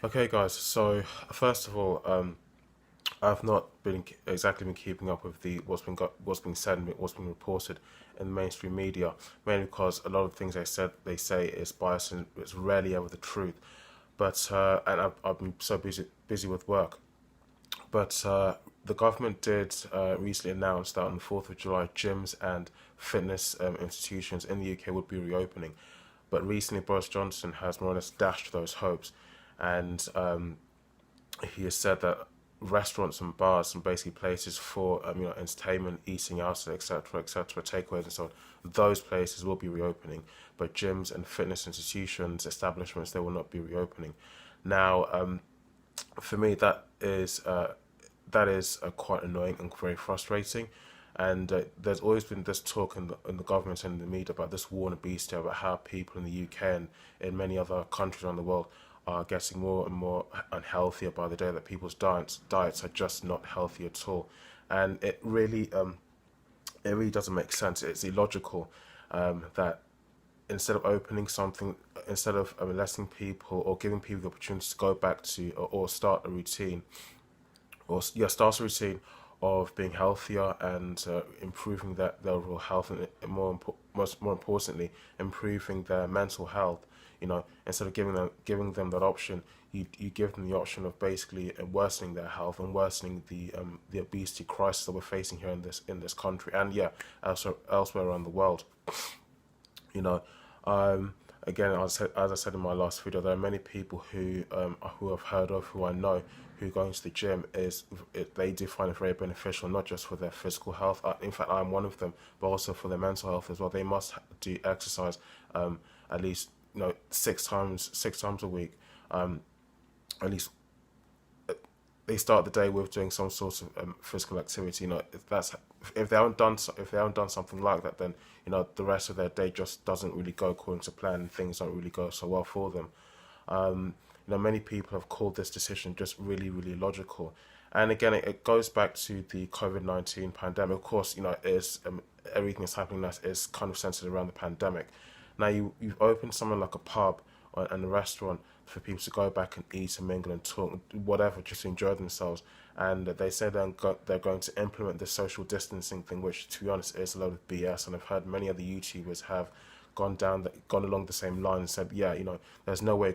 Okay, guys. So first of all, I've not been keeping up with the what's been said and what's been reported in the mainstream media, mainly because a lot of things they say is biased and it's rarely ever the truth. But and I've been so busy with work. But the government did recently announce that on the 4th of July, gyms and fitness institutions in the UK would be reopening. But recently, Boris Johnson has more or less dashed those hopes, and he has said that restaurants and bars and basically places for entertainment, eating out, etc., takeaways and so on, those places will be reopening, but gyms and fitness institutions, establishments, they will not be reopening. Now, for me, that is quite annoying and very frustrating. And there's always been this talk in the government and in the media about this war and beast about how people in the UK and in many other countries around the world are getting more and more unhealthier by the day, that people's diets are just not healthy at all. And it really doesn't make sense. It's illogical that instead of letting people or giving people the opportunity to go back to or start a routine or yeah, start a routine of being healthier and improving their overall health, and more importantly, improving their mental health. Instead of giving them that option, you give them the option of basically worsening their health and worsening the obesity crisis that we're facing here in this country, and yeah, elsewhere around the world. You know, again, as I said in my last video, there are many people who I've heard of, who I know, who going to the gym they do find it very beneficial, not just for their physical health. In fact, I'm one of them, but also for their mental health as well. They must do exercise at least six times a week, at least they start the day with doing some sort of physical activity. If they haven't done something like that, then the rest of their day just doesn't really go according to plan, and things don't really go so well for them. Many people have called this decision just really, really logical. And again, it goes back to the COVID-19 pandemic. Of course, everything that's happening now is kind of centered around the pandemic. Now, you've opened something like a pub and a restaurant for people to go back and eat and mingle and talk, whatever, just to enjoy themselves. And they say they're going to implement the social distancing thing, which, to be honest, is a load of BS. And I've heard many other YouTubers have gone along the same line and said, yeah, there's no way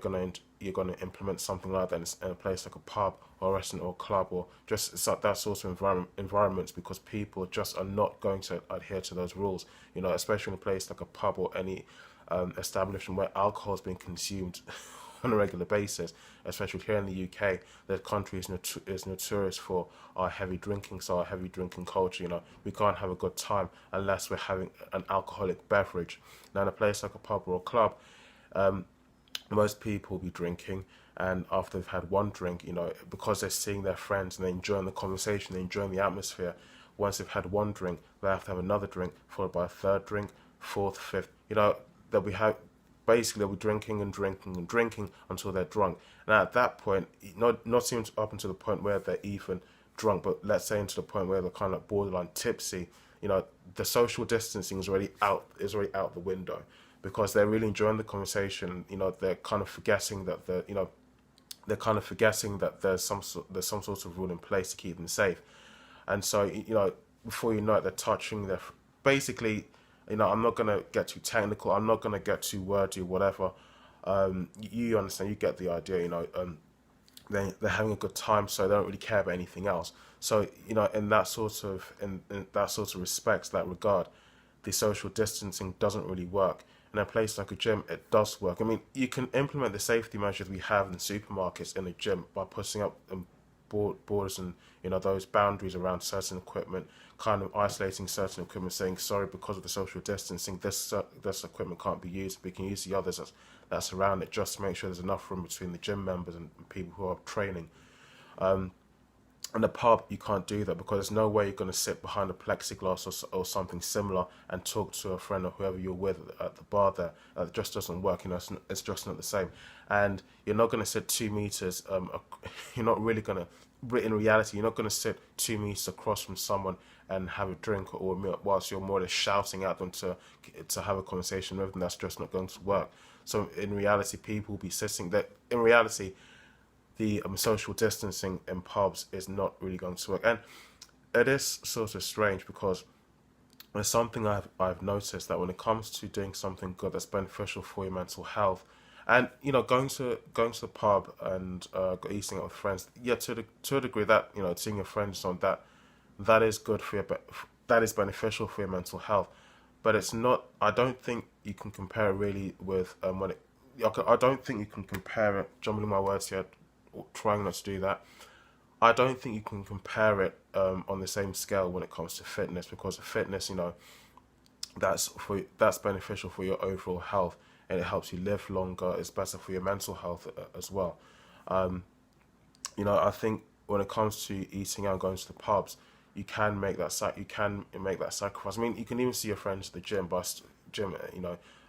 you're gonna implement something like that in a place like a pub or a restaurant or club or just that sort of environments, because people just are not going to adhere to those rules. Especially in a place like a pub or any establishment where alcohol is being consumed on a regular basis, especially here in the UK. The country is notorious for our heavy drinking, so our heavy drinking culture. We can't have a good time unless we're having an alcoholic beverage. Now, in a place like a pub or a club, most people will be drinking, and after they've had one drink, because they're seeing their friends and they're enjoying the conversation, they're enjoying the atmosphere. Once they've had one drink, they have to have another drink, followed by a third drink, fourth, fifth. They'll be drinking and drinking and drinking until they're drunk. And at that point, not even up until the point where they're even drunk, but let's say into the point where they're kind of like borderline tipsy, the social distancing is already out the window, because they're really enjoying the conversation. They're kind of forgetting that there's some sort of rule in place to keep them safe. And so, before you know it, they're touching their basically. I'm not gonna get too technical. I'm not gonna get too wordy, whatever. You understand? You get the idea. They're having a good time, so they don't really care about anything else. So in that sort of respect, that regard, the social distancing doesn't really work. In a place like a gym, it does work. I mean, you can implement the safety measures we have in supermarkets in a gym by putting up borders and those boundaries around certain equipment, kind of isolating certain equipment, saying sorry, because of the social distancing, this equipment can't be used. We can use the others that's around it, just to make sure there's enough room between the gym members and people who are training. In a pub, you can't do that, because there's no way you're going to sit behind a plexiglass or something similar and talk to a friend or whoever you're with at the bar there. It just doesn't work. It's just not the same. And you're not going to sit 2 meters. You're not really going to. In reality, you're not going to sit 2 meters across from someone and have a drink or a meal whilst you're more or less shouting at them to have a conversation with them. That's just not going to work. So in reality, people will be sitting there. In reality, the social distancing in pubs is not really going to work. And it is sort of strange because there's something I've noticed, that when it comes to doing something good that's beneficial for your mental health, and going to the pub and eating out with friends, yeah, to a degree, that seeing your friends on that is good for that is beneficial for your mental health, but it's not. I don't think you can compare it really with when it. I don't think you can compare it. Jumbling my words here, trying not to do that. I don't think you can compare it on the same scale when it comes to fitness, because fitness, that's beneficial for your overall health, and it helps you live longer. It's better for your mental health as well. I think when it comes to eating out and going to the pubs, you can make that sacrifice. I mean, you can even see your friends at the gym,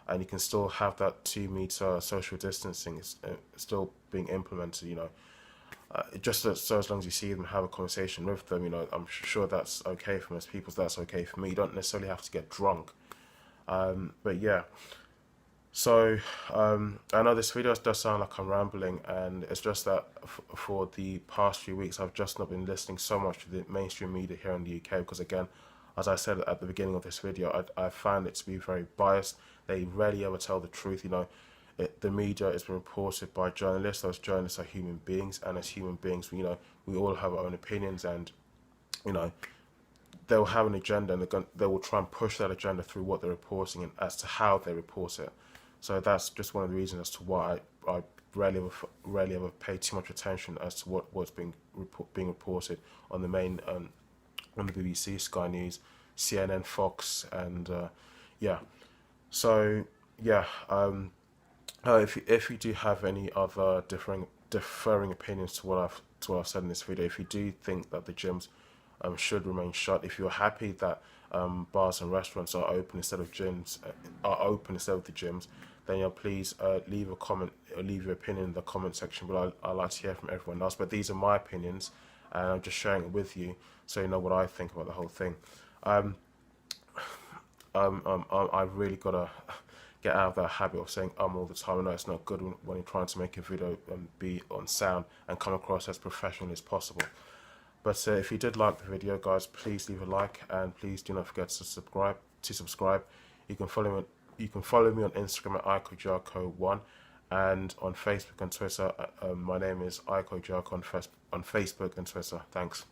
and you can still have that 2 meter social distancing still being implemented. Just so as long as you see them, have a conversation with them, I'm sure that's okay for most people. So that's okay for me. You don't necessarily have to get drunk. But yeah. So I know this video does sound like I'm rambling, and it's just that for the past few weeks I've just not been listening so much to the mainstream media here in the UK, because again, as I said at the beginning of this video, I found it to be very biased. They rarely ever tell the truth. The media has been reported by journalists. Those journalists are human beings, and as human beings, we all have our own opinions, and you know they'll have an agenda, and they will try and push that agenda through what they're reporting and as to how they report it. So that's just one of the reasons as to why I rarely ever pay too much attention as to what's being reported on the main on the BBC, Sky News, CNN, Fox, and yeah. So yeah, if you do have any other differing opinions to what I've said in this video, if you do think that the gyms should remain shut, if you're happy that bars and restaurants are open instead of gyms, the gyms, then please leave a comment or leave your opinion in the comment section. But I like to hear from everyone else. But these are my opinions, and I'm just sharing it with you so you know what I think about the whole thing. I've really got to get out of that habit of saying all the time. I know it's not good when you're trying to make a video and be on sound and come across as professional as possible. But if you did like the video, guys, please leave a like, and please do not forget to subscribe. You can follow me on Instagram at IcoJarko1, and on Facebook and Twitter. My name is IcoJarko on Facebook and Twitter. Thanks.